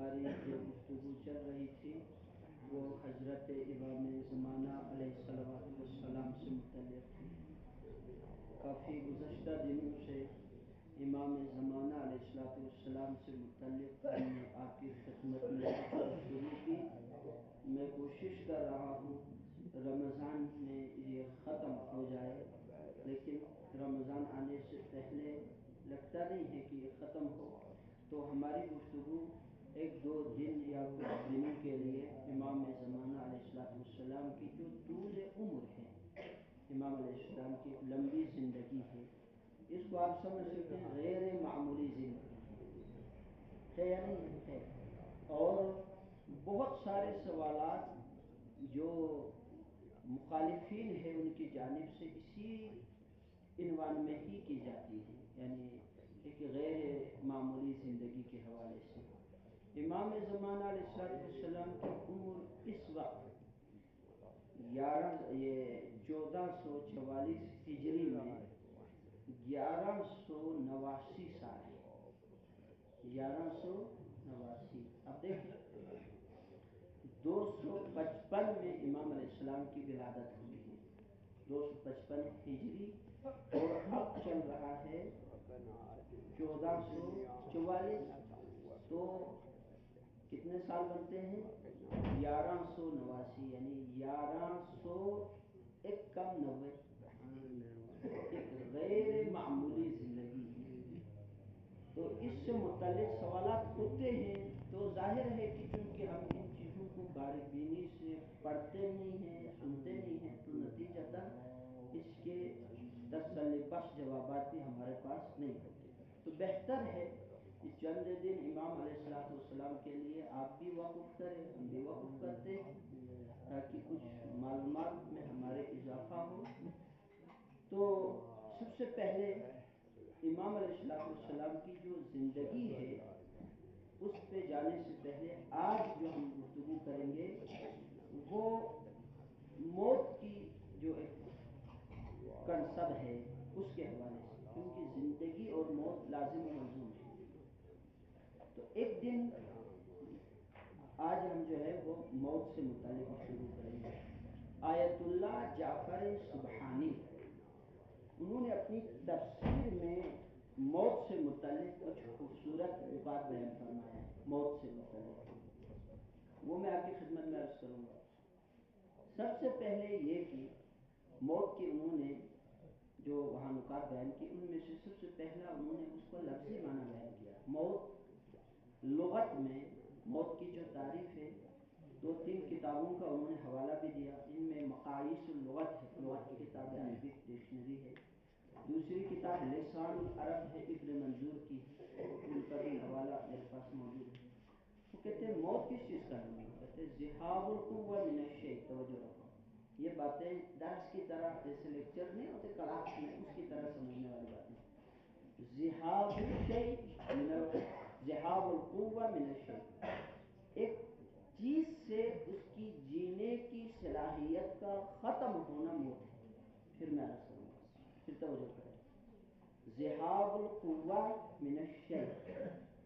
ہماری جو گفتگو چل رہی تھی وہ حضرت امام زمانہ علیہ السلام سے متعلق تھی۔ کافی گزشتہ دنوں سے امام زمانہ علیہ السلام سے متعلق ہم نے آپ کی خدمت میں گفتگو کی۔ میں کوشش کر رہا ہوں رمضان میں یہ ختم ہو جائے، لیکن رمضان آنے سے پہلے لگتا نہیں ہے کہ یہ ختم ہو، تو ہماری گفتگو ایک دو دن یا کچھ دنوں کے لیے امام زمانہ علیہ السلام کی جو طول عمر ہے، امام علیہ السلام کی لمبی زندگی ہے، اس کو آپ سمجھ سکتے ہیں غیر معمولی زندگی ہے یا نہیں ہے۔ اور بہت سارے سوالات جو مخالفین ہیں ان کی جانب سے اسی عنوان میں ہی کی جاتی ہے، یعنی ایک غیر معمولی زندگی کے حوالے سے۔ امام زمانہ علیہ السلام کی عمر اس وقت 1444 ہجری میں 1189 سال ہے۔ 1189، اب دیکھیں 255 میں امام علیہ السلام کی ولادت ہوئی ہے، 255 ہجری، اور اب چل رہا ہے 1444، تو کتنے سال بنتے ہیں؟ 1189، یعنی 1100 ایک کم 90، ایک غیر معمولی زندگی ہے۔ تو اس سے متعلق سوالات ہوتے ہیں، تو ظاہر ہے کہ چونکہ ہم ان چیزوں کو باریک بینی سے پڑھتے نہیں ہیں، سنتے نہیں ہیں، تو نتیجتاً اس کے تسلی بخش جوابات بھی ہمارے پاس نہیں ہوتے۔ تو بہتر ہے کہ چند دن امام علیہ السلام کے لیے آپ بھی وقف کریں، ہم بھی وقف کرتے ہیں، تاکہ کچھ معلومات میں ہمارے اضافہ ہو۔ تو سب سے پہلے امام علیہ السلام کی جو زندگی ہے اس پہ جانے سے پہلے آج جو ہم گفتگو کریں گے وہ موت کی جو ایک کنسب ہے اس کے حوالے سے، کیونکہ زندگی اور موت لازم و ملزوم ہے۔ تو ایک دن آج ہم جو ہے وہ موت سے متعلق گفتگو کریں گے۔ آیت اللہ جعفر سبحانی انہوں نے اپنی تفسیر میں موت سے متعلق کچھ خوبصورت نکات بیان فرمایا ہے، موت سے متعلق، وہ میں آپ کی خدمت میں عرض کروں گا۔ سب سے پہلے یہ کہ موت کی انہوں نے جو وہاں نکات بیان کی، ان میں سے سب سے پہلا انہوں نے اس کو لفظی معنی بیان کیا۔ موت لغت میں موت کی جو تعریف ہے، 2-3 کتابوں کا انہوں نے حوالہ بھی دیا، ان میں مقاییس اللغت ہے، لغت کی کتاب ہے، عربک ڈکشنری ہے، دوسری کتاب لسان العرب ہے، ابن منظور کی، ان کا بھی حوالہ میرے پاس موجود ہے۔ وہ کہتے ہیں موت کس چیز کا نام ہے؟ کہتے ہیں ذہاب القوہ من الشیء، توجہ رکھو، یہ باتیں درس کی طرح جیسے لیکچر نہیں ہوتے کلاس میں، اس کی طرح سمجھنے والی باتیں۔ ذہاب الشیء من ذہاب القوہ من الشیء، ایک چیز سے اس کی جینے کی صلاحیت کا ختم ہونا موت ہے۔ پھر میں عرض کروں گا، پھر توجہ کریں۔ ذہاب القوہ من الشیء،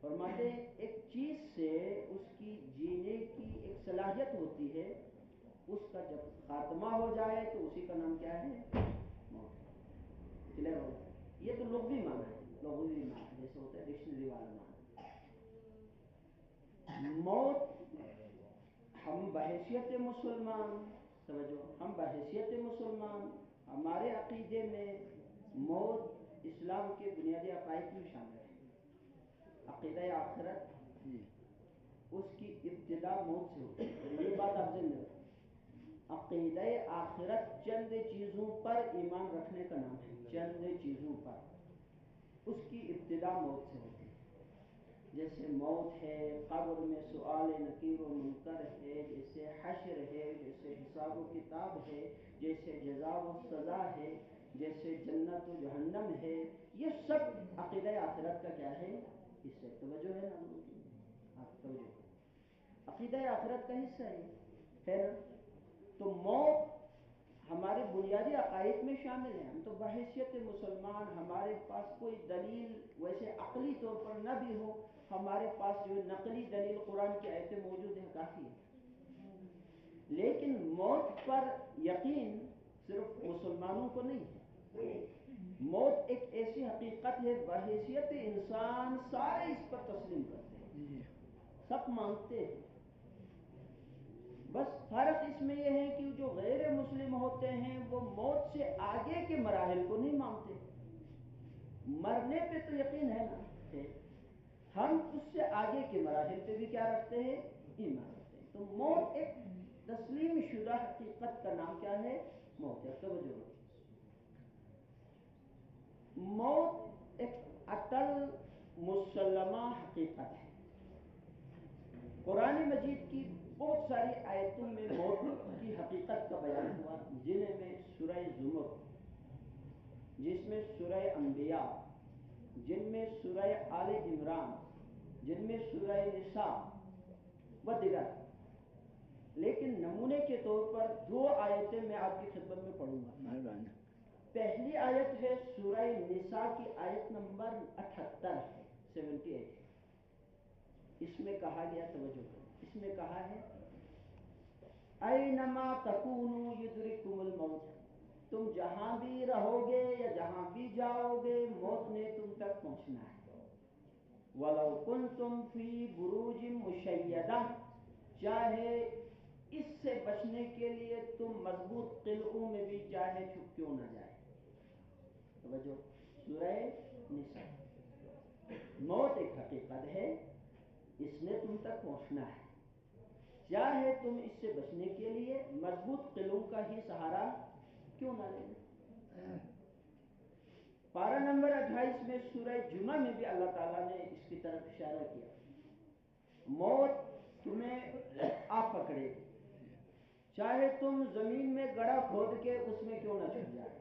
فرماتے ہیں ایک چیز سے اس کی جینے کی ایک صلاحیت ہوتی ہے، اس کا جب خاتمہ ہو جائے تو اسی کا نام کیا ہے؟ موت۔ کلیئر ہو؟ یہ تو لغوی معنی ہے، لغوی معنی جیسے ہوتا ہے ڈکشنری والا معنی۔ موت ہم بحیثیت مسلمان، توجہ، ہم بحیثیت مسلمان، ہمارے عقیدے میں موت اسلام کے بنیادی عقائد میں شامل ہے۔ عقیدہ آخرت اس کی ابتدا موت سے ہوتی ہے، یہ بات آپ ذہن میں رکھیں۔ عقیدہ آخرت چند چیزوں پر ایمان رکھنے کا نام ہے، چند چیزوں پر، اس کی ابتدا موت سے ہوتی ہے۔ جیسے موت ہے، قبر میں سؤال نکیر و منکر ہے، جیسے حشر ہے، جیسے حساب و کتاب ہے، جیسے جزا و سزا ہے، جیسے جنت و جہنم ہے، یہ سب عقیدہ آخرت کا کیا ہے؟ حصہ۔ توجہ ہے نا؟ آپ توجہ کریں، عقیدہ آخرت کا حصہ ہے نا؟ تو موت ہمارے بنیادی عقائد میں شامل ہیں. ہم تو بحیثیت مسلمان، ہمارے پاس کوئی دلیل ویسے عقلی طور پر نہ بھی ہو، ہمارے پاس جو نقلی دلیل قرآن کی آیتیں موجود ہیں کافی ہے. لیکن موت پر یقین صرف مسلمانوں کو نہیں ہے. موت ایک ایسی حقیقت ہے بحیثیت انسان سارے اس پر تسلیم کرتے ہیں، سب مانتے ہیں. بس فرق اس میں یہ ہے کہ جو غیر مسلم ہوتے ہیں وہ موت سے آگے کے مراحل کو نہیں مانتے. مرنے پہ تو یقین ہے نا، ہم اس سے آگے کے مراحل پہ بھی کیا رکھتے ہیں؟ ایمان رکھتے ہیں. تو موت ایک تسلیم شدہ حقیقت کا نام کیا ہے؟ موت ہے. توجہ رکھیں، موت ایک اٹل مسلمہ حقیقت ہے. قرآن مجید کی بہت ساری آیتوں میں موت کی حقیقت کا بیان ہوا، جن میں سورہ زمر، جس میں سورہ انبیاء، جن میں سورہ آل عمران، جن میں سورہ نساء و دیگر. لیکن نمونے کے طور پر 2 آیتیں میں آپ کی خدمت میں پڑھوں گا. پہلی آیت ہے سورہ نساء کی آیت نمبر 78 ہے، 78. اس میں کہا گیا، توجہ کریں، اس میں کہا ہے اینما تکونوا یدرککم الموت، تم جہاں بھی رہو گے یا جہاں بھی جاؤ گے موت نے تم تک پہنچنا ہے. وَلَوْ كُنْتُمْ فِي بُرُوجٍ مُشَيَّدَةٍ، چاہے اس سے بچنے کے لیے تم مضبوط قلعوں میں بھی چاہے چھپ کیوں نہ جائے. توجہ، سورہ نساء. موت ایک حقیقت ہے، اس نے تم تک پہنچنا ہے، چاہے تم اس سے بچنے کے لیے مضبوط قلعوں کا ہی سہارا کیوں نہ لے لیں. پارہ نمبر 28 میں سورہ جمعہ میں بھی اللہ تعالیٰ نے اس کی طرف اشارہ کیا. موت تمہیں آ پکڑے گی، چاہے تم زمین میں گڑھا کھود کے اس میں کیوں نہ چھپ جائے.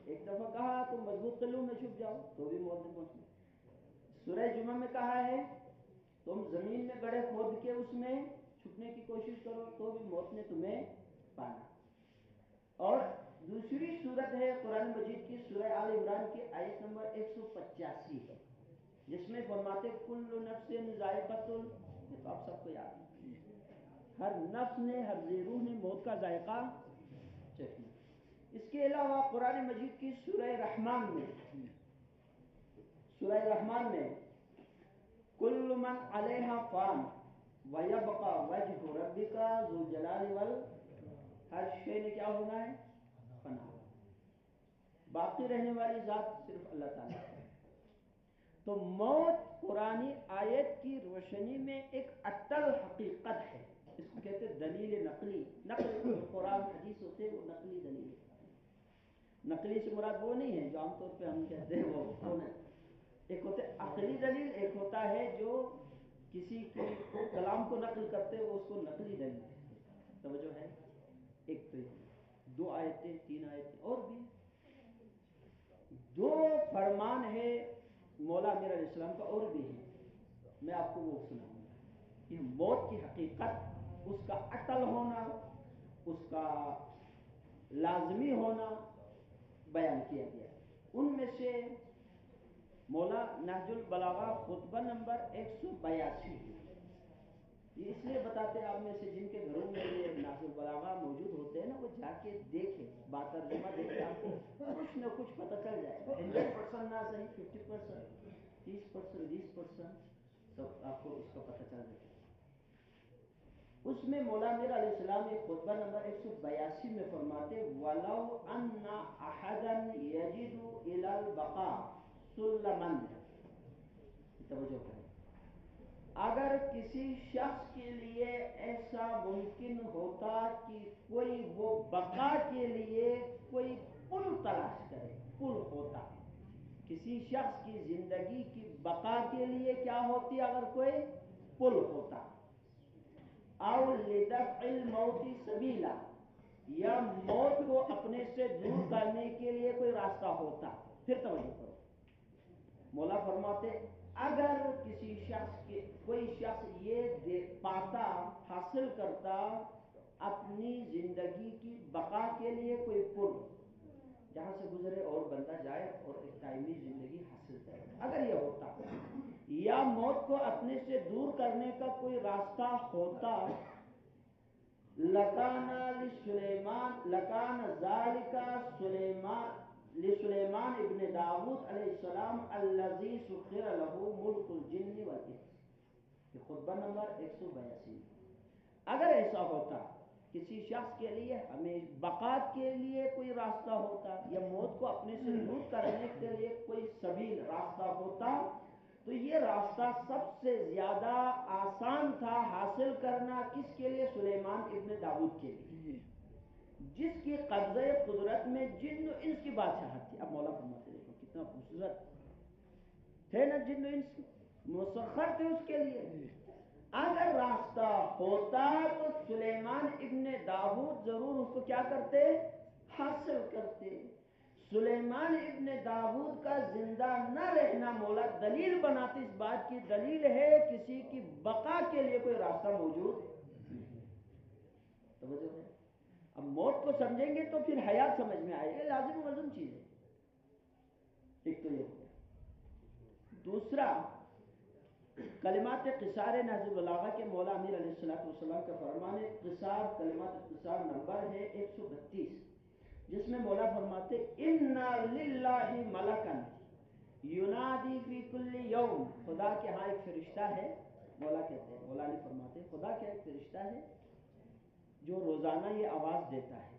ایک دفعہ کہا تم مضبوط قلعوں میں چھپ جاؤ تو بھی موت نے پہنچنا. سورہ جمعہ میں کہا ہے تم زمین میں گڑھے کھود کے اس میں چھپنے کی کوشش کرو تو بھی موت نے تمہیں پانا. اور دوسری صورت ہے قرآن مجید کی سورہ آل عمران کی آیت نمبر 185 ہے، جس میں فرماتے کل نفس ذائقۃ الموت. یہ تو آپ سب کو یاد ہے، ہر نفس نے، ہر ذی روح نے موت کا ذائقہ چکھنا. اس کے علاوہ قرآن مجید کی سورہ رحمان میں، سورہ رحمان میں کل من علیہا فان ویبقى وجہ ربک ذو الجلال ہر شے نے کیا ہونا ہے؟ فنا. باقی رہنے والی ذات صرف اللہ تعالیٰ ہے. تو موت قرآنی آیت کی روشنی میں ایک اٹل حقیقت ہے. اس کو کہتے ہیں دلیل نقلی. نقل جو قرآن حدیث ہوتے ہیں وہ نقلی دلیل ہے. نقلی سے مراد وہ نہیں ہے جو عام طور پہ ہم کہتے ہیں وہ نہیں. ایک ہوتا ہے عقلی دلیل، ایک ہوتا ہے جو کسی کے کلام کو نقل کرتے ہیں وہ اس کو نقلی دلیل کہتے ہیں. توجہ ہے. ایک تو 2 آیتیں، 3 آیتیں اور بھی 2 فرمان ہے مولا امیر علیہ السلام کا اور بھی ہے. میں آپ کو وہ سناؤں گا کہ موت کی حقیقت، اس کا اٹل ہونا، اس کا لازمی ہونا بیان کیا گیا. ان میں سے مولا نہج البلاغہ خطبہ نمبر 182، یہ اس لیے بتاتے ہیں آپ میں سے جن کے گھروں میں یہ نہج البلاغہ موجود ہوتے ہیں نا، وہ جا کے دیکھیں، با ترجمہ دیکھیں، آپ کو کچھ نہ کچھ پتہ چل جائے گا. 100% نہ صحیح، 50%، 30%، 20% تو آپ کو اس کا پتہ چل جائے گا. اس میں مولا امیر علیہ السلام ایک خطبہ نمبر 182 میں فرماتے وَلَوْ أَنَّ أَحَدًا يَجِدُ إِلَى الْبَقَاءِ سُلَّمًا. توجہ کریں، اگر کسی شخص کے لیے ایسا ممکن ہوتا کہ کوئی وہ بقا کے لیے کوئی پل تلاش کرے، پل ہوتا، کسی شخص کی زندگی کی بقا کے لیے کیا ہوتی اگر کوئی پل ہوتا، او لدفع الموت سبیلا، یا موت کو اپنے سے دور کرنے کے لیے کوئی راستہ ہوتا. پھر توجہ کرو، مولا فرماتے اگر کسی شخص کے کوئی شخص یہ پاتا، حاصل کرتا اپنی زندگی کی بقا کے لیے کوئی پل جہاں سے گزرے اور بندہ جائے اور ایک دائمی زندگی حاصل کرے، اگر یہ ہوتا، یا موت کو اپنے سے دور کرنے کا کوئی راستہ ہوتا، لکان ذالک لسلیمان ابن داود علیہ السلام الذی سخر له ملک الجن والانس، یہ خطبہ نمبر 182۔ اگر ایسا ہوتا کسی شخص کے لیے ہمیں بقا کے لیے کوئی راستہ ہوتا یا موت کو اپنے سے دور کرنے کے لیے کوئی سبیل راستہ ہوتا، تو یہ راستہ سب سے زیادہ آسان تھا حاصل کرنا کس کے لیے؟ سلیمان ابن داود کے لیے، جس کی قبضہ قدرت میں جن و انس کی بادشاہت تھی۔ اب مولا فرماتے دیکھو کتنا خوبصورت تھے نا، جن و انس مسخر تھے اس کے لیے۔ اگر راستہ ہوتا تو سلیمان ابن داود ضرور اس کو کیا کرتے؟ حاصل کرتے۔ سلیمان ابن داود کا زندہ نہ رہنا مولا دلیل بناتے اس بات کی، دلیل ہے کسی کی بقا کے لیے کوئی راستہ موجود نہیں۔ توجہ ہے؟ اب موت کو سمجھیں گے تو پھر حیات سمجھ میں آئے گا، لازم و ملزوم چیز ہے۔ ایک تو یہ ہو گیا۔ دوسرا، کلمات قصار نہج البلاغہ کے مولا امیر علیہ السلام کا فرمان ہے، قصار کلمات قصار نمبر ہے 132، جس میں مولا فرماتے اِنَّا لِلَّهِ مَلَكًا يُنَادِي فِي كُلِّ يَوْمٍ، خدا کے ہاں ایک فرشتہ ہے، مولا کہتے ہیں، مولا علی فرماتے ہیں خدا کے ایک فرشتہ ہے جو روزانہ یہ آواز دیتا ہے،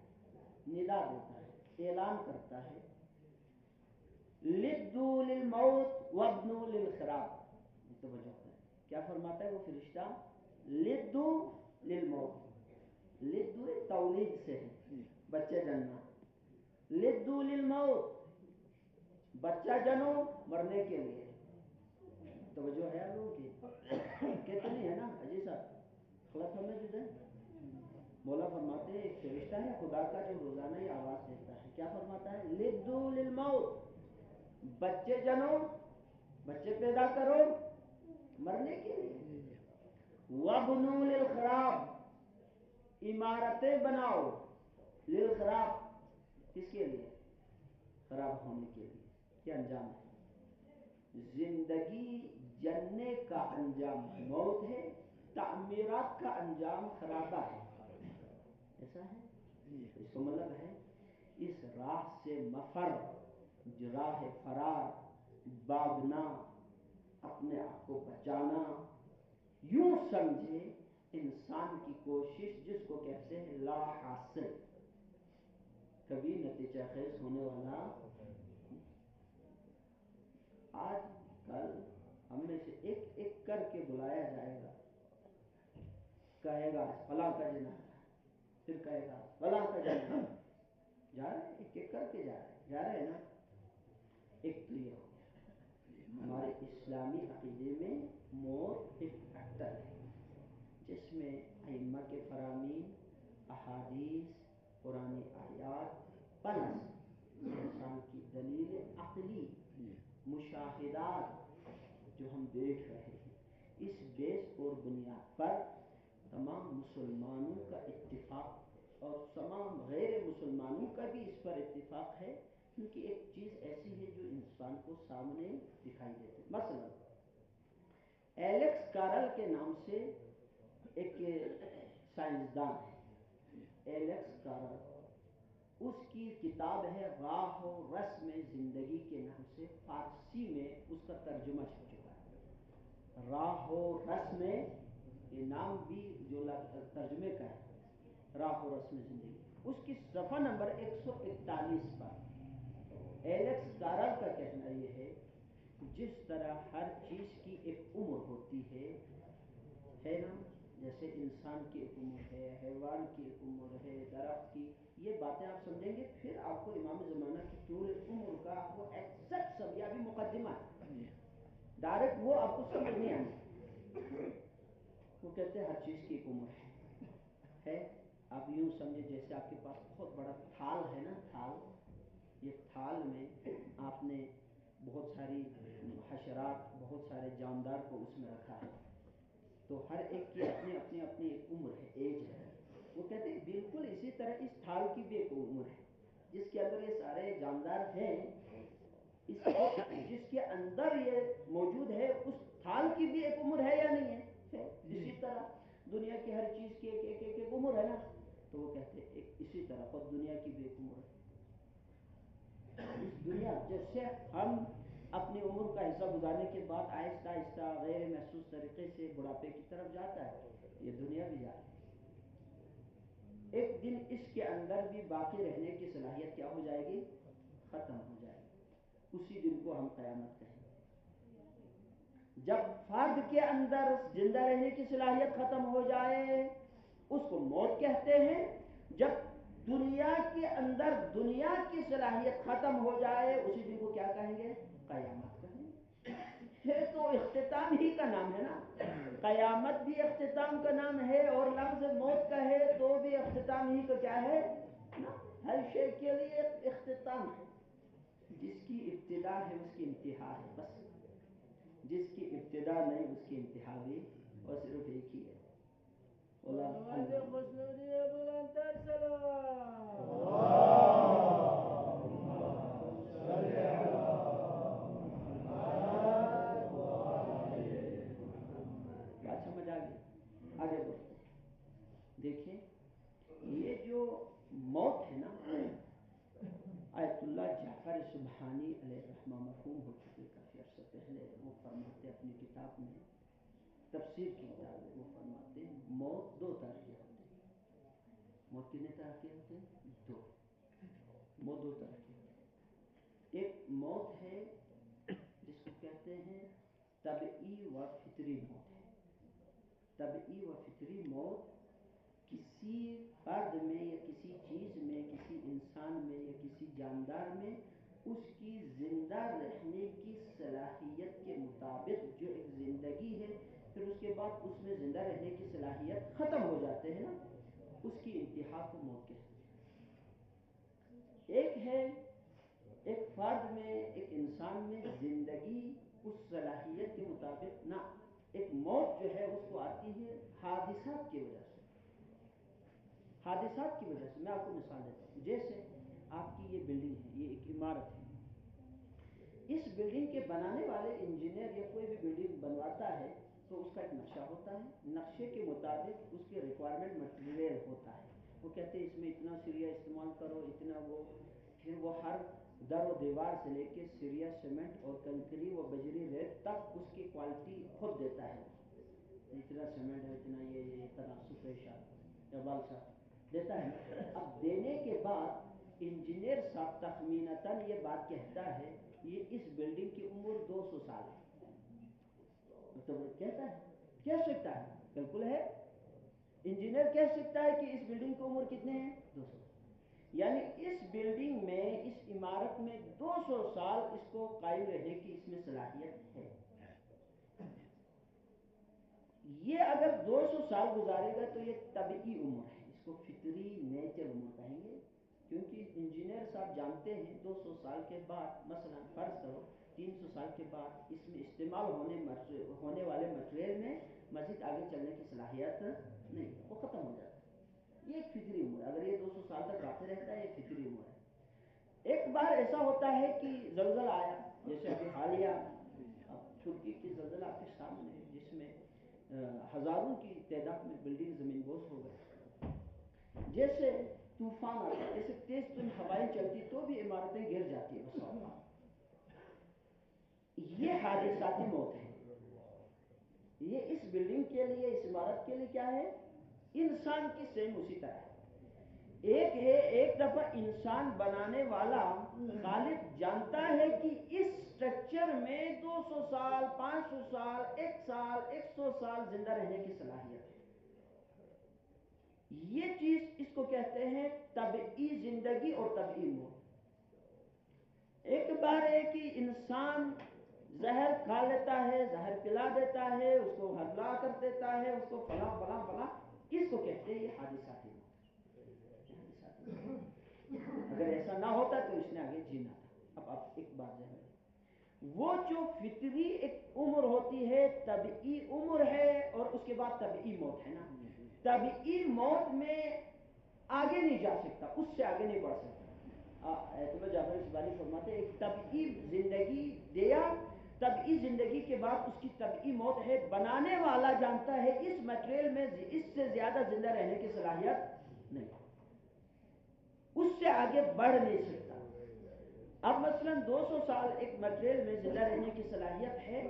ندا دیتا ہے، اعلان کرتا ہے، لِدُّوا لِلْمَوْتِ وَابْنُوا لِلْخِرَابِ۔ توجہ ہے، کیا فرماتا ہے وہ فرشتہ؟ لِدُّوا لِلْمَوْتِ، لِدُّوا تولید سے ہے، بچے جننا، لِدُّوا لِلْمَوْتِ، بچہ جنو مرنے کے لیے۔ توجہ ہے آپ لوگوں کی؟ کہتے نہیں ہے نا اجی صاحب، خلط ہمیں جدے مولا فرماتے ہیں ایک فرشتہ ہے خدا کا جو روزانہ یہ آواز دیتا ہے، کیا فرماتا ہے؟ لِدُّوا لِلْمَوْتِ، بچے جنو، بچے پیدا کرو مرنے کے لیے، وَابْنُوا لِلْخِرَابِ، عمارتیں بناؤ، للخراب، کس کے لیے؟ خراب ہونے کے لیے۔ کیا انجام ہے؟ زندگی جننے کا انجام موت ہے، تعمیرات کا انجام خرابہ ہے، ایسا ہے؟ اس کا مطلب ہے اس راہ سے مفر، راہ فرار، بھاگنا، اپنے آپ کو بچانا، یوں سمجھے انسان کی کوشش جس کو کہتے ہیں لا حاصل، کبھی نتیجہ خیز ہونے والا۔ آج کل ہم میں سے ایک ایک کر کے بلایا جائے گا، کہے گا فلاں کا جنازہ، پھر کہے گا فلاں کا جنازہ، جا رہے ہیں ایک ایک کر کے جا رہے ہیں نا۔ ایک تو یہ ہو گیا، ہمارے اسلامی عقیدے میں موت ایک اٹل ہے جس میں ائمہ کے فرامین، احادیث، قرآن آیات پلس انسان کی دلیل عقلی، مشاہدات جو ہم دیکھ رہے ہیں، اس بیس اور بنیاد پر تمام مسلمانوں کا اتفاق اور تمام غیر مسلمانوں کا بھی اس پر اتفاق ہے، کیونکہ ایک چیز ایسی ہے جو انسان کو سامنے دکھائی دیتی۔ مثلا ایلیکس کارل کے نام سے ایک سائنسدان ہے، ایلیکس کارل، اس کی کتاب ہے راہ و رسم زندگی کے نام سے، فارسی میں اس کا ترجمہ چھپ چکا ہے، راہ و رسم، یہ نام بھی جو ترجمے کا ہے، راہ و رسم زندگی، اس کی صفحہ نمبر 141 پر ایلیکس کارل کا کہنا یہ ہے جس طرح ہر چیز کی ایک عمر ہوتی ہے نا، جیسے انسان کی ایک عمر ہے، حیوان کی ایک عمر ہے، درخت کی، یہ باتیں آپ سمجھیں گے پھر آپ کو امام زمانہ کی طول عمر کا وہ ایکسیپٹ سب، یہ ابھی مقدمہ ہے، ڈائریکٹ وہ آپ کو سمجھ نہیں آنے۔ وہ کہتے ہیں ہر چیز کی ایک عمر ہے۔ آپ یوں سمجھے جیسے آپ کے پاس بہت بڑا تھال ہے نا، تھال، یہ تھال میں آپ نے بہت ساری حشرات، بہت سارے جاندار کو اس میں رکھا ہے، تو ہر ایک کی اپنی اپنی اپنی ایک عمر ہے، ایج ہے۔ وہ کہتے ہیں بالکل اسی طرح اس تھال کی بھی ایک عمر ہے جس کے اندر یہ سارے جاندار ہیں، اس جس کے اندر یہ موجود ہے، اس تھال کی بھی ایک عمر ہے یا نہیں ہے؟ اسی طرح دنیا کی ہر چیز کی ایک عمر ہے نا، تو وہ کہتے ہیں اسی طرح خود دنیا کی بھی ایک عمر ہے۔ اس دنیا جیسے ہم اپنی عمر کا حصہ گزارنے کے بعد آہستہ آہستہ غیر محسوس طریقے سے بڑھاپے کی طرف جاتا ہے، یہ دنیا بھی جاتی ہے۔ ایک دن اس کے اندر بھی باقی رہنے کی صلاحیت کیا ہو جائے گی؟ ختم ہو جائے گی۔ اسی دن کو ہم قیامت کہیں گے۔ جب فرد کے اندر زندہ رہنے کی صلاحیت ختم ہو جائے اس کو موت کہتے ہیں۔ جب دنیا کے اندر دنیا کی صلاحیت ختم ہو جائے اسی دن کو کیا کہیں گے؟ قیامت کہیں گے۔ یہ تو اختتام ہی کا نام ہے نا، قیامت بھی اختتام کا نام ہے، اور لفظ موت کا ہے تو بھی اختتام ہی کا کیا ہے نا، ہر شے کے لیے اختتام ہے۔ جس کی ابتدا ہے اس کی انتہا ہے، بس جس کی ابتدا نہیں اس کی انتہا بھی اور صرف ایک ہی ہے۔ بات سمجھ آ گئی؟ آگے بڑھتے ہیں۔ دیکھیں یہ جو موت ہے نا، آیت اللہ جعفر سبحانی علیہ الرحمہ مرحوم ہو چکے کافی عرصہ پہلے، وہ فرماتے اپنی کتاب میں، تفسیر کی کتاب میں وہ فرماتے ہیں موت دو طرح کے ہوتے ہیں۔ موت کتنے طرح کے ہوتے ہیں؟ دو۔ موت دو طرح کے ہوتے ہیں۔ ایک موت ہے جس کو کہتے ہیں طبعی و فطری موت ہے۔ طبعی و فطری موت کسی فرد میں یا کسی چیز میں، کسی انسان میں یا کسی جاندار میں اس کی زندہ رہنے کی صلاحیت کے مطابق جو ایک زندگی ہے، پھر اس کے بعد اس میں زندہ رہنے کی صلاحیت ختم ہو جاتے ہیں نا، اس کی انتہا کو موت کہتے ہیں۔ ایک ہے ایک فرد میں، ایک انسان میں زندگی اس صلاحیت کے مطابق نہ، ایک موت جو ہے اس کو آتی ہے حادثات کی وجہ سے۔ حادثات کی وجہ سے میں آپ کو مثال دیتا ہوں، جیسے آپ کی یہ بلڈنگ ہے، یہ ایک عمارت ہے، اس بلڈنگ کے بنانے والے انجینئر یا کوئی بھی بلڈنگ بنواتا ہے تو اس کا ایک نقشہ ہوتا ہے، نقشے کے مطابق اس کے ریکوائرمنٹ مٹیریل ہوتا ہے، وہ کہتے ہیں اس میں اتنا سریا استعمال کرو، اتنا وہ، پھر وہ ہر در و دیوار سے لے کے سریا سیمنٹ اور کنکری و بجری ریت تک اس کی کوالٹی خود دیتا ہے، وہ اتنا سیمنٹ ہے، اتنا یہ تناسب ریشا یا بالسا دیتا ہے۔ اب دینے کے بعد انجینئر صاحب تخمینتاً یہ بات کہتا ہے یہ اس بلڈنگ کی عمر 200 سال ہے، تو کہتا ہے، کہہ سکتا ہے، بالکل ہے، انجینئر کہہ سکتا ہے کہ اس بلڈنگ کی عمر کتنے ہیں؟ 200، یعنی اس بلڈنگ میں، اس عمارت میں 200 سال اس کو قائم رہنے کی اس میں صلاحیت ہے۔ یہ اگر 200 سال گزارے گا تو یہ طبعی عمر ہے، اس کو فطری نیچر عمر کہیں گے، کیونکہ انجینئر صاحب جانتے ہیں 200 سال کے بعد، مثلا فرض کرو 300 سال کے بعد اس میں استعمال ہونے والے مٹیریل میں مزید آگے چلنے کی صلاحیت نہیں، وہ ختم ہو جاتا ہے۔ یہ ایک فطری عمر ہے، اگر یہ 200 سال تک باقی رہتا ہے یہ فطری عمر ہے۔ ایک بار ایسا ہوتا ہے کہ زلزلہ آیا، جیسے ابھی حالیہ اب ترکی کی زلزلہ آپ کے سامنے ہے، جس میں ہزاروں کی تعداد میں بلڈنگ زمین بوس ہو گئے۔ جیسے طوفان آتا، جیسے تیز تند ہوائیں چلتی تو بھی عمارتیں گر جاتی ہیں بس اوقات۔ یہ حادثاتی موت ہے، یہ اس بلڈنگ کے لیے، اس عمارت کے لیے کیا ہے؟ انسان کی سیم اسی طرح ہے۔ ایک ہے، ایک دفعہ انسان بنانے والا خالق جانتا ہے کہ اس سٹرکچر میں 200 سال، 500 سال، 1 سال، 100 سال زندہ رہنے کی صلاحیت ہے۔ یہ چیز اس کو کہتے ہیں طبعی زندگی اور طبعی موت۔ ایک بار ہے کہ انسان زہر کھا لیتا ہے، زہر پلا دیتا ہے، اس کو ہرلا کر دیتا ہے، اس کو فلاں فلاں فلاں، اس کو کہتے ہیں یہ حادثاتی موت۔ اگر ایسا نہ ہوتا تو اس نے آگے جینا تھا۔ اب ایک بات ذہن میں، وہ جو فطری ایک عمر ہوتی ہے، طبعی عمر ہے، اور اس کے بعد طبعی موت ہے نا، طبعی موت میں آگے نہیں جا سکتا، اس سے آگے نہیں بڑھ سکتا۔ ایت اللہ جعفر اقبالی فرماتے ہیں ایک طبعی زندگی دیا، طبعی زندگی کے بعد اس کی طبعی موت ہے، بنانے والا جانتا ہے اس میٹریل میں اس سے زیادہ زندہ رہنے کی صلاحیت نہیں، اس سے آگے بڑھ نہیں سکتا۔ اب مثلا 200 سال ایک میٹریل میں زندہ رہنے کی صلاحیت ہے،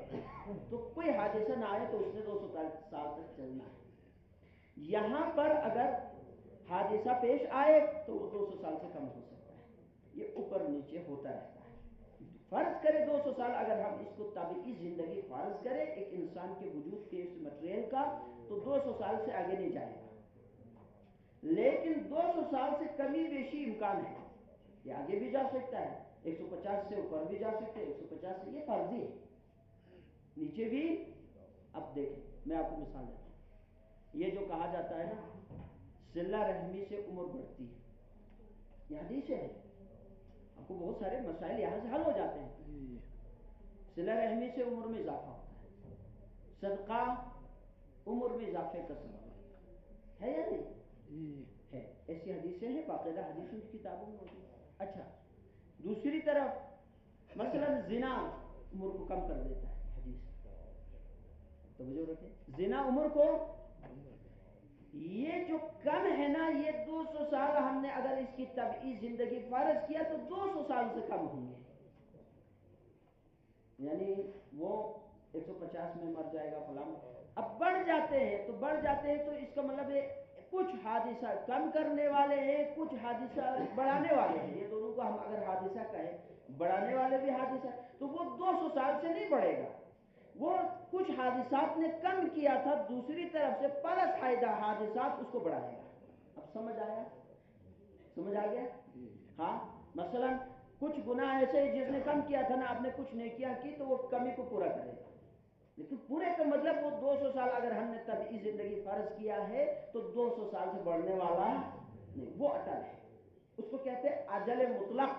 تو کوئی حادثہ نہ آئے تو اس نے 200 سال تک چلنا ہے۔ یہاں پر اگر حادثہ پیش آئے تو وہ 200 سال سے کم ہو سکتا ہے، یہ اوپر نیچے ہوتا رہتا ہے۔ فرض کرے 200 سال اگر ہم اس کو طبعی زندگی فرض کریں ایک انسان کے وجود کے اس مٹیریل کا، تو 200 سال سے آگے نہیں جائے گا، لیکن 200 سال سے کمی بیشی امکان ہے، یہ آگے بھی جا سکتا ہے، 150 سے اوپر بھی جا سکتے ہیں، 150 سے، یہ فرضی ہے، نیچے بھی۔ اب دیکھیں میں آپ کو مثال دیتا ہوں، یہ جو کہا جاتا ہے نا صلہ رحمی سے عمر بڑھتی ہے، یہ حدیث ہے، آپ کو بہت سارے مسائل یہاں سے حل ہو جاتے ہیں۔ صلہ رحمی سے عمر میں اضافہ ہوتا ہے، صدقہ عمر میں اضافے کا سبب ہے یا نہیں ہے؟ ایسی حدیثیں ہیں، باقاعدہ حدیثوں کی کتابوں میں موجود ہے۔ اچھا دوسری طرف مثلا زنا عمر کو کم کر دیتا ہے، حدیث توجہ رکھیں، زنا عمر کو، یہ جو کم ہے نا، یہ 200 سال ہم نے اگر اس کی طبعی زندگی فرض کیا تو 200 سال سے کم ہوں گے، یعنی وہ 150 میں مر جائے گا فلاں۔ اب بڑھ جاتے ہیں تو بڑھ جاتے ہیں، تو اس کا مطلب ہے کچھ حادثہ کم کرنے والے ہیں، کچھ حادثہ بڑھانے والے ہیں، یہ دونوں کو ہم اگر حادثہ کہیں، بڑھانے والے بھی حادثہ، تو وہ 200 سال سے نہیں بڑھے گا، وہ کچھ حادثات نے کم کیا تھا، دوسری طرف سے پلس حادثات اس کو بڑھائے گا۔ اب سمجھ آیا؟ سمجھ آ گیا؟ ہاں مثلا کچھ گناہ ایسے ہی جس نے کم کیا تھا نا، آپ نے کچھ نیکیاں کی تو وہ کمی کو پورا کرے گا، لیکن پورے کا مطلب وہ 200 سال اگر ہم نے طبعی زندگی فرض کیا ہے تو 200 سال سے بڑھنے والا نہیں، وہ اٹل ہے، اس کو کہتے ہیں اجل مطلق۔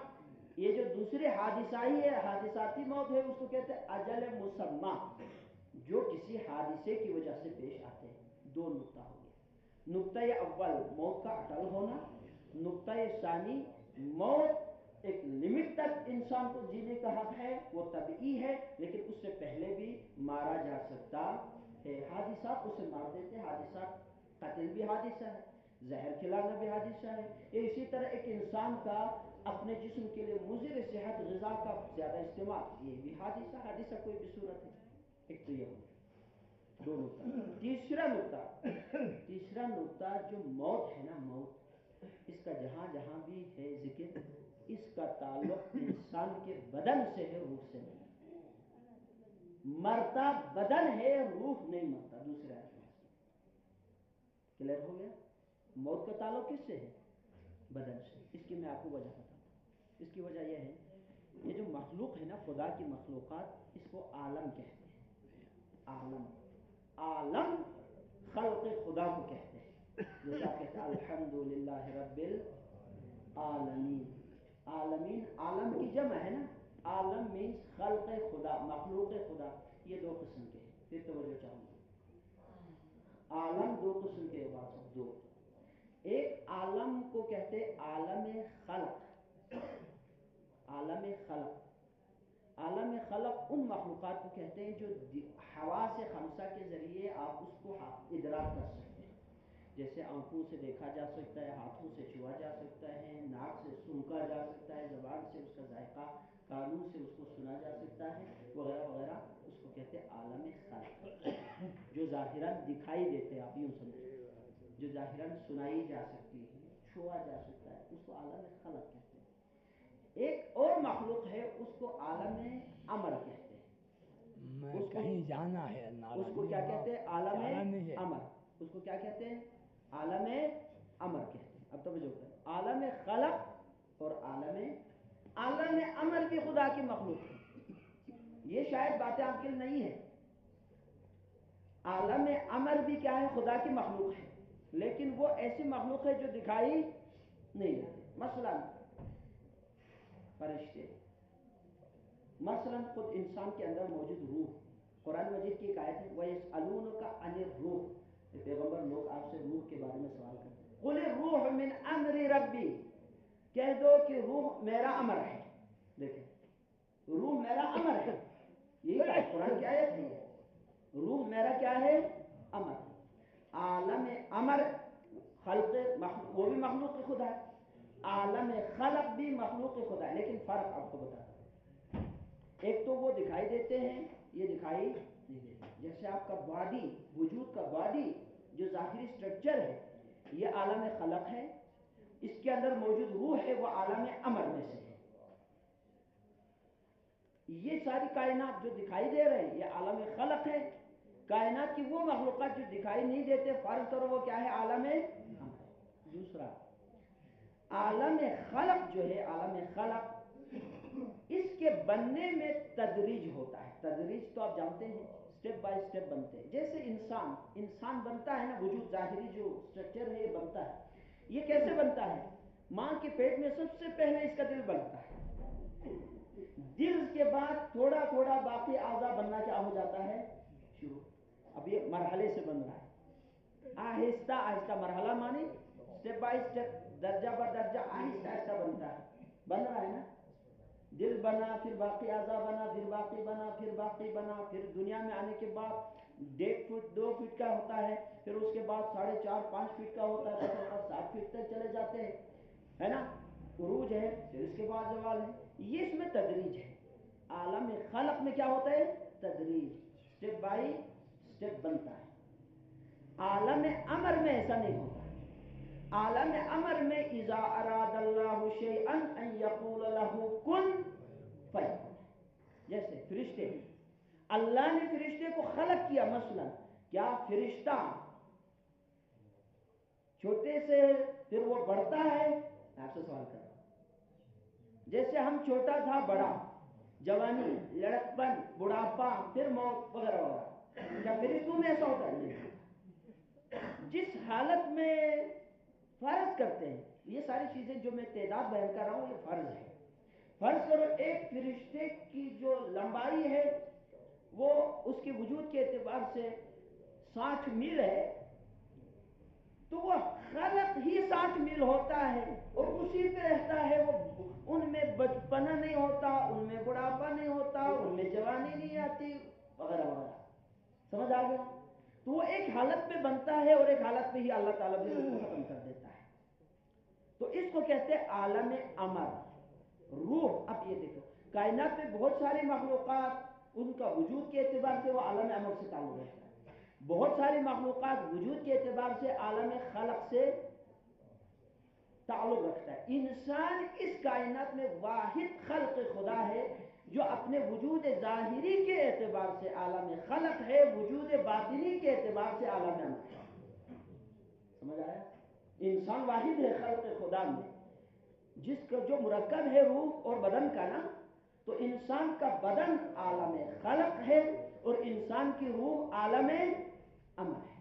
یہ جو دوسری حادثائی ہے، حادثاتی موت ہے، اس کو کہتے ہیں اجل مسمى، جو کسی حادثے کی وجہ سے پیش آتے ہیں۔ دو نقطہ ہو گیا، نقطہ اول موت کا اٹل ہونا، نقطہ ثانی موت ایک لمٹ تک انسان کو جینے کا حق ہے، وہ طبعی ہے، لیکن اس سے پہلے بھی مارا جا سکتا ہے، حادثات اسے مار دیتے ہیں، حادثات، قتل بھی حادثہ ہے، زہر کھلانا بھی حادثہ ہے، اسی طرح ایک انسان کا اپنے جسم کے لیے مضر صحت غذا کا زیادہ استعمال، یہ بھی حادثہ کوئی بھی صورت ہے۔ ایک تو یہ ہو گیا، دو نقطہ۔ تیسرا نقطہ جو موت ہے نا، موت، اس کا جہاں جہاں بھی ہے ذکر، اس کا تعلق انسان کے بدن سے ہے، روح سے نہیں۔ مرتا بدن ہے، روح نہیں مرتا، دوسرے الفاظ کلیئر ہو گیا؟ موت کا تعلق کس سے ہے؟ بدن سے۔ اس کی میں آپ کو وجہ بتاتا ہوں، اس کی وجہ یہ ہے، یہ جو مخلوق ہے نا، خدا کی مخلوقات، اس کو عالم کہتے ہیں، عالم خلق خدا کو کہتے ہیں، جیسے آپ کہتے ہیں الحمدللہ رب العالمین، عالمین عالم کی جمع ہے نا، عالم مینس خلق خدا، مخلوق خدا، یہ دو قسم کے ہیں، پھر توجہ چاہوں گا، عالم دو قسم کے بعض دو، ایک عالم کو کہتے عالم خلق، عالم خلق، عالم خلق ان مخلوقات کو کہتے ہیں جو حواس خمسہ کے ذریعے آپ اس کو ادراک کر سکتے ہیں، جیسے آنکھوں سے دیکھا جا سکتا ہے، ہاتھوں سے چھوا جا سکتا ہے، ناک سے سونکا جا سکتا ہے، زبان سے اس کا ذائقہ، کانوں سے اس کو سنا جا سکتا ہے، وغیرہ وغیرہ، اس کو کہتے ہیں عالم خلق، جو ظاہراً دکھائی دیتے ہیں، آپ یوں سمجھیں، جو ظاہراً سنائی جا سکتی ہے، چھوا جا سکتا ہے، اس کو عالم خلق کہتے ہیں۔ ایک اور مخلوق ہے، اس کو عالم امر کہتے ہیں، اس کو کہیں جانا ہے، اس کو کیا کہتے ہیں؟ عالم امر، اس کو کیا کہتے ہیں؟ عالم امر کہتے ہیں۔ اب توجہ کریں، عالم خلق اور عالم امر بھی خدا کی مخلوق ہے، یہ شاید باتیں آپ کے لیے نہیں ہے، عالم امر بھی کیا ہے؟ خدا کی مخلوق ہے، لیکن وہ ایسی مخلوق ہے جو دکھائی نہیں دیتے، مثلا فرشتے، مثلا خود انسان کے اندر موجود روح، قرآن مجید کی ایک آیت ہے وَيَسْأَلُونَكَ عَنِ الرُّوحِ، پیغمبر لوگ آپ سے روح کے بارے میں سوال کرتے ہیں، قل الروح من امر ربی، کہہ دو کہ روح میرا امر ہے. دیکھیں روح میرا امر ہے، یہی کہا قرآن کی آیت ہے. روح میرا کیا ہے؟ امر. عالم امر خلق وہ بھی مخلوق خدا ہے، عالم خلق بھی مخلوق خدا ہے. لیکن فرق آپ کو بتاتا ہوں، ایک تو وہ دکھائی دیتے ہیں، یہ دکھائی نہیں دیتے. جیسے آپ کا باڈی، وجود کا باڈی جو ظاہری سٹرکچر ہے یہ عالم خلق ہے، اس کے اندر موجود روح ہے وہ عالم امر میں سے ہے. یہ ساری کائنات جو دکھائی دے رہے ہیں یہ عالم خلق ہے. کائنات کی وہ مخلوقات جو دکھائی نہیں دیتے فرض کرو وہ کیا ہے؟ عالم امر. دوسرا عالم خلق جو ہے، عالم خلق اس کے بننے میں تدریج ہوتا ہے. تدریج تو آپ جانتے ہیں، سٹیپ بائی سٹیپ بنتے ہیں. جیسے انسان بنتا ہے نا، وجود ظاہری جو سٹرکچر ہے یہ بنتا ہے. یہ کیسے بنتا ہے؟ ماں کے پیٹ میں سب سے پہلے اس کا دل بنتا ہے. دل کے بعد تھوڑا تھوڑا باقی اعضاء بننا کیا ہو جاتا ہے؟ شروع. اب یہ مرحلے سے بن رہا ہے، آہستہ آہستہ. مرحلہ مانی سٹیپ بائی سٹیپ، درجہ بر درجہ آہستہ آہستہ بنتا ہے. بن رہا ہے نا. دل بنا، پھر باقی اعضاء بنا، پھر باقی بنا، پھر باقی بنا. پھر دنیا میں آنے کے بعد 1.5 فٹ 2 فٹ کا ہوتا ہے، پھر اس کے بعد 4.5 5 فٹ کا ہوتا ہے، پھر 7 فٹ تک چلے جاتے ہیں، ہے نا. عروج ہے، پھر اس کے بعد زوال ہے. یہ اس میں تدریج ہے. عالم خلق میں کیا ہوتا ہے؟ تدریج، سٹیپ بائی سٹیپ بنتا ہے. عالم امر میں ایسا نہیں ہوتا. عالم امر میں اذا اراد اللہ شیئا ان یقول له کن فیکون. جیسے فرشتے، اللہ نے فرشتے کو خلق کیا. مثلا کیا فرشتہ چھوٹے سے پھر وہ بڑھتا ہے؟ میں آپ سے سوال کر رہا ہوں. جیسے ہم چھوٹا تھا بڑا، جوانی، لڑکپن، بڑھاپا، پھر موت وغیرہ وغیرہ، کیا فرشتوں میں ایسا ہوتا ہے؟ نہیں ہوتا. جس حالت میں فرض کرتے ہیں یہ ساری چیزیں جو میں تعداد بیان کر رہا ہوں یہ فرض ہے. فرض کرو ایک فرشتے کی جو لمبائی ہے وہ اس کے وجود کے اعتبار سے 60 میل ہے، تو وہ خلق ہی 60 میل ہوتا ہے اور اسی پہ رہتا ہے. وہ ان میں بچپنا نہیں ہوتا، ان میں بڑھاپا نہیں ہوتا، ان میں جوانی نہیں آتی وغیرہ وغیرہ. سمجھ آ گیا؟ تو وہ ایک حالت میں بنتا ہے اور ایک حالت میں ہی اللہ تعالیٰ بھی اس کو ختم کر دیتا ہے. تو اس کو کہتے ہیں عالم امر، روح. اب یہ دیکھو کائنات میں بہت ساری مخلوقات ان کا وجود کے اعتبار سے وہ عالم امر سے تعلق رکھتا ہے. بہت ساری مخلوقات وجود کے اعتبار سے عالم خلق سے تعلق رکھتا ہے. انسان اس کائنات میں واحد خلق خدا ہے جو اپنے وجود ظاہری کے اعتبار سے عالم خلق ہے، وجود باطنی کے اعتبار سے عالم امر ہے. سمجھ آیا؟ انسان واحد ہے خلق خدا میں جس کا جو مرکب ہے روح اور بدن کا نا، تو انسان کا بدن عالم خلق ہے اور انسان کی روح عالم امر ہے.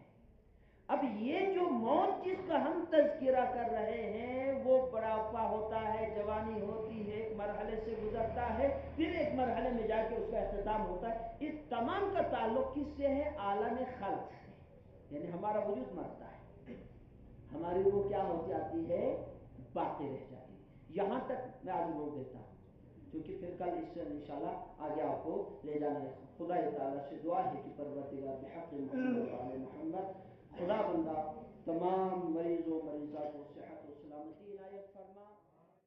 اب یہ جو موت جس کا ہم تذکرہ کر رہے ہیں وہ بڑھاپا ہوتا ہے، جوانی ہوتی ہے، ایک مرحلے سے گزرتا ہے، پھر ایک مرحلے میں جا کے اس کا اختتام ہوتا ہے. اس تمام کا تعلق کس سے ہے؟ عالم خلق سے. یعنی ہمارا وجود مرتا ہے، ہماری روح کیا ہوتی آتی ہے؟ باقی رہ جاتی ہے. یہاں تک میں آج روک دیتا ہوں کیونکہ پھر کل اس سے انشاءاللہ آگے آپ کو لے جانا ہے. خدا تعالیٰ سے دعا ہے کہ پروردگار بحق محمد وعلی محمد خدا بندہ تمام مریض و مریضات کو صحت و سلامتی عنایت فرما.